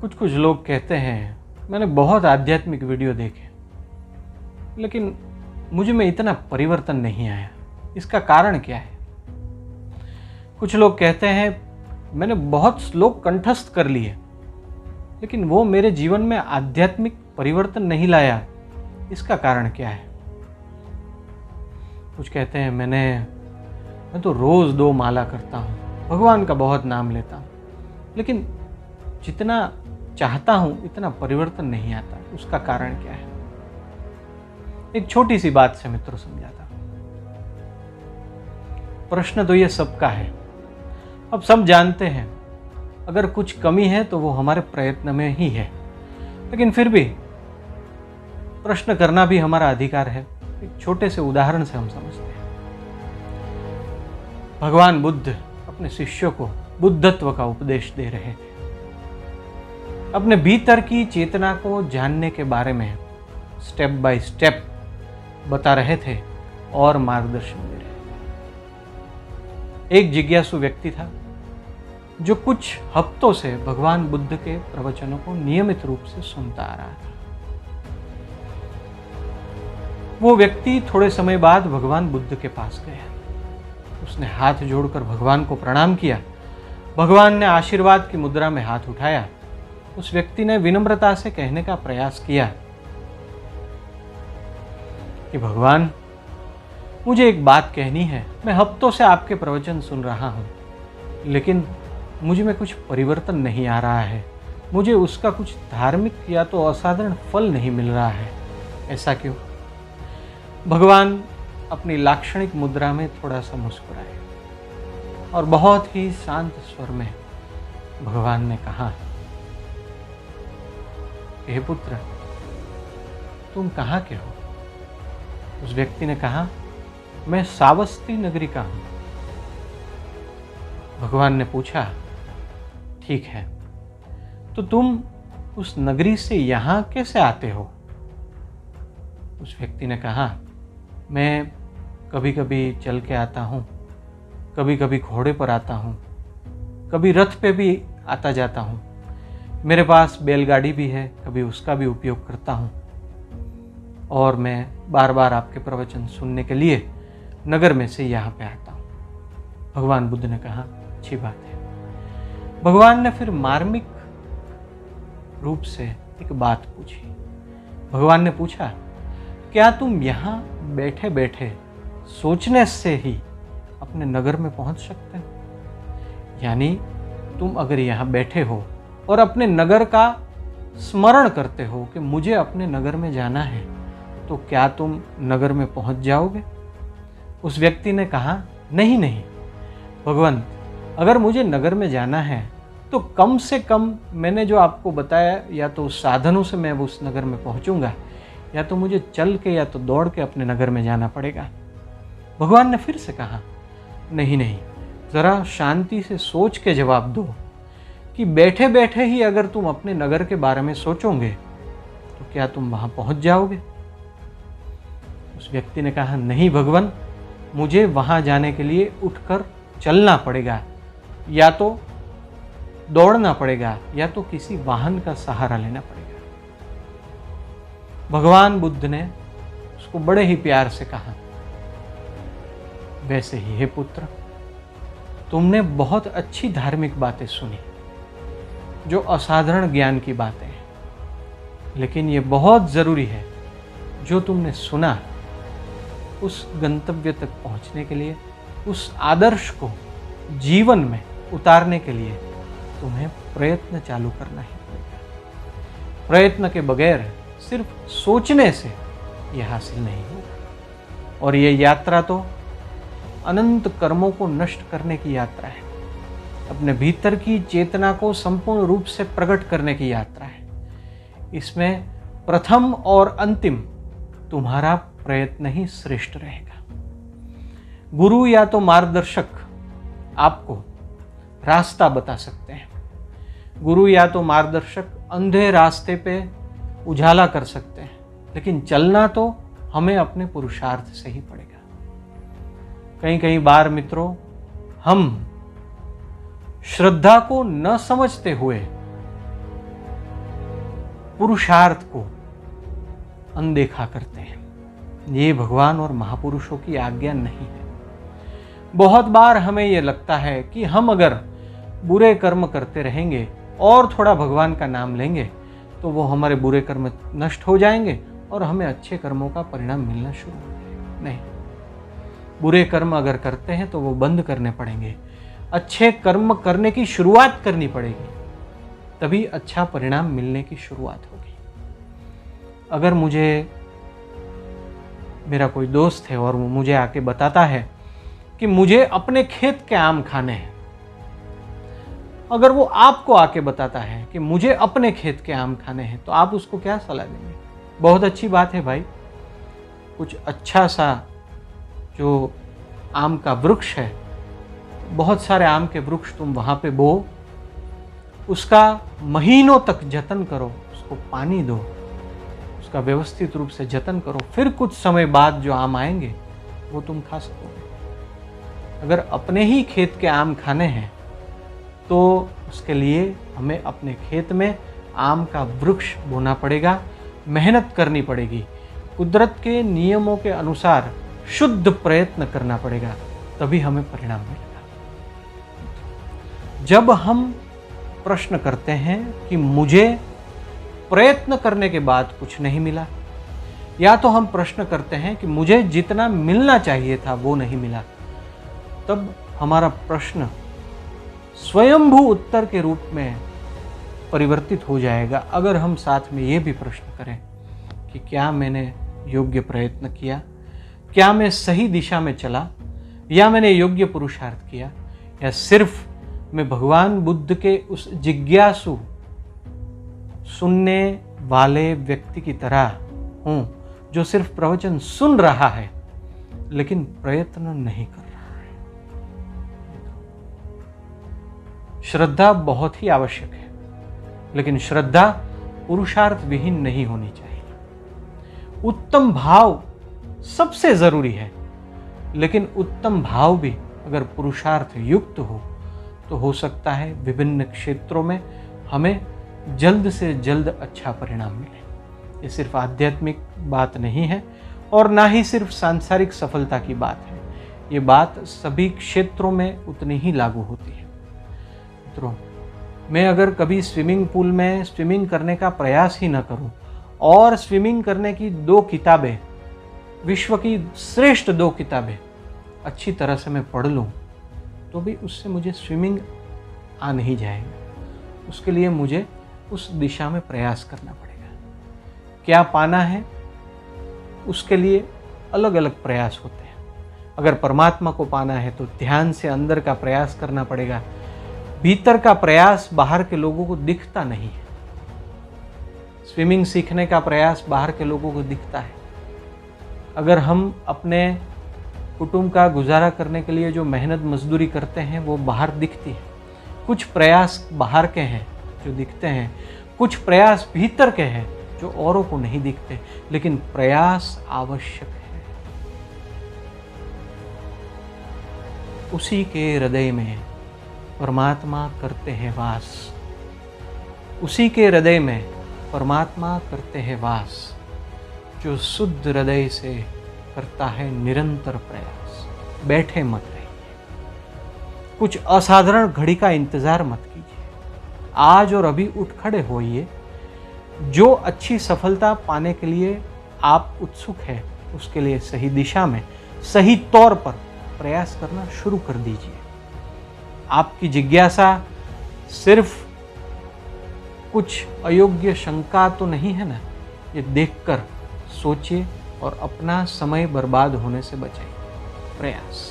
कुछ कुछ लोग कहते हैं, मैंने बहुत आध्यात्मिक वीडियो देखे, लेकिन मुझ में इतना परिवर्तन नहीं आया। इसका कारण क्या है? कुछ लोग कहते हैं, मैंने बहुत श्लोक कंठस्थ कर लिए, लेकिन वो मेरे जीवन में आध्यात्मिक परिवर्तन नहीं लाया। इसका कारण क्या है? कुछ कहते हैं, मैं तो रोज 2 माला करता हूँ, भगवान का बहुत नाम लेता हूँ, लेकिन जितना चाहता हूँ इतना परिवर्तन नहीं आता। उसका कारण क्या है? एक छोटी सी बात से मित्रों समझाता हूँ। प्रश्न तो ये सबका है। अब सब जानते हैं अगर कुछ कमी है तो वो हमारे प्रयत्न में ही है, लेकिन फिर भी प्रश्न करना भी हमारा अधिकार है। एक छोटे से उदाहरण से हम समझते हैं। भगवान बुद्ध अपने शिष्यों को बुद्धत्व का उपदेश दे रहे थे, अपने भीतर की चेतना को जानने के बारे में स्टेप बाय स्टेप बता रहे थे और मार्गदर्शन दे रहे थे। एक जिज्ञासु व्यक्ति था जो कुछ हफ्तों से भगवान बुद्ध के प्रवचनों को नियमित रूप से सुनता आ रहा था। वो व्यक्ति थोड़े समय बाद भगवान बुद्ध के पास गया। उसने हाथ जोड़कर भगवान को प्रणाम किया। भगवान ने आशीर्वाद की मुद्रा में हाथ उठाया। उस व्यक्ति ने विनम्रता से कहने का प्रयास किया कि भगवान, मुझे एक बात कहनी है। मैं हफ्तों से आपके प्रवचन सुन रहा हूं, लेकिन मुझ में कुछ परिवर्तन नहीं आ रहा है। मुझे उसका कुछ धार्मिक या तो असाधारण फल नहीं मिल रहा है। ऐसा क्यों? भगवान अपनी लाक्षणिक मुद्रा में थोड़ा सा मुस्कुराए और बहुत ही शांत स्वर में भगवान ने कहा, हे पुत्र, तुम कहाँ के हो? उस व्यक्ति ने कहा, मैं सावस्ती नगरी का हूं। भगवान ने पूछा, ठीक है, तो तुम उस नगरी से यहां कैसे आते हो? उस व्यक्ति ने कहा, मैं कभी कभी चल के आता हूँ, कभी कभी घोड़े पर आता हूँ, कभी रथ पे भी आता जाता हूँ। मेरे पास बैलगाड़ी भी है, कभी उसका भी उपयोग करता हूँ, और मैं बार बार आपके प्रवचन सुनने के लिए नगर में से यहाँ पे आता हूँ। भगवान बुद्ध ने कहा, अच्छी बात है। भगवान ने फिर मार्मिक रूप से एक बात पूछी। भगवान ने पूछा, क्या तुम यहाँ बैठे बैठे सोचने से ही अपने नगर में पहुंच सकते हो? यानी तुम अगर यहाँ बैठे हो और अपने नगर का स्मरण करते हो कि मुझे अपने नगर में जाना है, तो क्या तुम नगर में पहुंच जाओगे? उस व्यक्ति ने कहा, नहीं नहीं भगवंत, अगर मुझे नगर में जाना है तो कम से कम मैंने जो आपको बताया, या तो उस साधनों से मैं उस नगर में पहुंचूंगा, या तो मुझे चल के या तो दौड़ के अपने नगर में जाना पड़ेगा। भगवान ने फिर से कहा, नहीं नहीं, जरा शांति से सोच के जवाब दो कि बैठे बैठे ही अगर तुम अपने नगर के बारे में सोचोगे तो क्या तुम वहां पहुंच जाओगे? उस व्यक्ति ने कहा, नहीं भगवान, मुझे वहां जाने के लिए उठकर चलना पड़ेगा, या तो दौड़ना पड़ेगा, या तो किसी वाहन का सहारा लेना पड़ेगा। भगवान बुद्ध ने उसको बड़े ही प्यार से कहा, वैसे ही हे पुत्र, तुमने बहुत अच्छी धार्मिक बातें सुनी, जो असाधारण ज्ञान की बातें हैं, लेकिन ये बहुत ज़रूरी है जो तुमने सुना, उस गंतव्य तक पहुंचने के लिए, उस आदर्श को जीवन में उतारने के लिए तुम्हें प्रयत्न चालू करना ही पड़ेगा। प्रयत्न के बगैर सिर्फ सोचने से यह हासिल नहीं होगा। और ये यात्रा तो अनंत कर्मों को नष्ट करने की यात्रा है, अपने भीतर की चेतना को संपूर्ण रूप से प्रकट करने की यात्रा है। इसमें प्रथम और अंतिम तुम्हारा प्रयत्न ही श्रेष्ठ रहेगा। गुरु या तो मार्गदर्शक आपको रास्ता बता सकते हैं, गुरु या तो मार्गदर्शक अंधे रास्ते पे उजाला कर सकते हैं, लेकिन चलना तो हमें अपने पुरुषार्थ से ही पड़ेगा। कई बार मित्रों, हम श्रद्धा को न समझते हुए पुरुषार्थ को अनदेखा करते हैं। ये भगवान और महापुरुषों की आज्ञा नहीं है। बहुत बार हमें ये लगता है कि हम अगर बुरे कर्म करते रहेंगे और थोड़ा भगवान का नाम लेंगे तो वो हमारे बुरे कर्म नष्ट हो जाएंगे और हमें अच्छे कर्मों का परिणाम मिलना शुरू हो जाएगा। नहीं, बुरे कर्म अगर करते हैं तो वो बंद करने पड़ेंगे। अच्छे कर्म करने की शुरुआत करनी पड़ेगी, तभी अच्छा परिणाम मिलने की शुरुआत होगी। अगर मेरा कोई दोस्त है और वो मुझे आके बताता है कि मुझे अपने खेत के आम खाने हैं, अगर वो आपको आके बताता है कि मुझे अपने खेत के आम खाने हैं, तो आप उसको क्या सलाह देंगे? बहुत अच्छी बात है भाई, कुछ अच्छा सा जो आम का वृक्ष है, बहुत सारे आम के वृक्ष तुम वहाँ पे बो, उसका महीनों तक जतन करो, उसको पानी दो, उसका व्यवस्थित रूप से जतन करो, फिर कुछ समय बाद जो आम आएंगे वो तुम खा सकोगे। अगर अपने ही खेत के आम खाने हैं तो उसके लिए हमें अपने खेत में आम का वृक्ष बोना पड़ेगा, मेहनत करनी पड़ेगी, कुदरत के नियमों के अनुसार शुद्ध प्रयत्न करना पड़ेगा, तभी हमें परिणाम मिलेगा। जब हम प्रश्न करते हैं कि मुझे प्रयत्न करने के बाद कुछ नहीं मिला, या तो हम प्रश्न करते हैं कि मुझे जितना मिलना चाहिए था वो नहीं मिला, तब हमारा प्रश्न स्वयंभू उत्तर के रूप में परिवर्तित हो जाएगा अगर हम साथ में ये भी प्रश्न करें कि क्या मैंने योग्य प्रयत्न किया, क्या मैं सही दिशा में चला, या मैंने योग्य पुरुषार्थ किया, या सिर्फ मैं भगवान बुद्ध के उस जिज्ञासु सुनने वाले व्यक्ति की तरह हूँ जो सिर्फ प्रवचन सुन रहा है लेकिन प्रयत्न नहीं कर रहा है। श्रद्धा बहुत ही आवश्यक है, लेकिन श्रद्धा पुरुषार्थ विहीन नहीं होनी चाहिए। उत्तम भाव सबसे जरूरी है, लेकिन उत्तम भाव भी अगर पुरुषार्थ युक्त हो तो सकता है विभिन्न क्षेत्रों में हमें जल्द से जल्द अच्छा परिणाम मिले। ये सिर्फ आध्यात्मिक बात नहीं है और ना ही सिर्फ सांसारिक सफलता की बात है, ये बात सभी क्षेत्रों में उतनी ही लागू होती है। मित्रों, मैं अगर कभी स्विमिंग पूल में स्विमिंग करने का प्रयास ही न करूं और स्विमिंग करने की 2 किताबें, विश्व की श्रेष्ठ 2 किताबें अच्छी तरह से मैं पढ़ लूं, तो भी उससे मुझे स्विमिंग आ नहीं जाएगा। उसके लिए मुझे उस दिशा में प्रयास करना पड़ेगा। क्या पाना है, उसके लिए अलग अलग प्रयास होते हैं। अगर परमात्मा को पाना है तो ध्यान से अंदर का प्रयास करना पड़ेगा। भीतर का प्रयास बाहर के लोगों को दिखता नहीं है। स्विमिंग सीखने का प्रयास बाहर के लोगों को दिखता है। अगर हम अपने कुटुंब का गुजारा करने के लिए जो मेहनत मजदूरी करते हैं वो बाहर दिखती है। कुछ प्रयास बाहर के हैं जो दिखते हैं, कुछ प्रयास भीतर के हैं जो औरों को नहीं दिखते, लेकिन प्रयास आवश्यक है। उसी के हृदय में परमात्मा करते हैं वास। उसी के हृदय में परमात्मा करते हैं वास, जो शुद्ध हृदय से करता है निरंतर प्रयास। बैठे मत रहिए, कुछ असाधारण घड़ी का इंतजार मत कीजिए। आज और अभी उठ खड़े होइए। जो अच्छी सफलता पाने के लिए आप उत्सुक हैं, उसके लिए सही दिशा में, सही तौर पर प्रयास करना शुरू कर दीजिए। आपकी जिज्ञासा सिर्फ कुछ अयोग्य शंका तो नहीं है ना, ये देखकर सोचिए और अपना समय बर्बाद होने से बचाइए। प्रयास।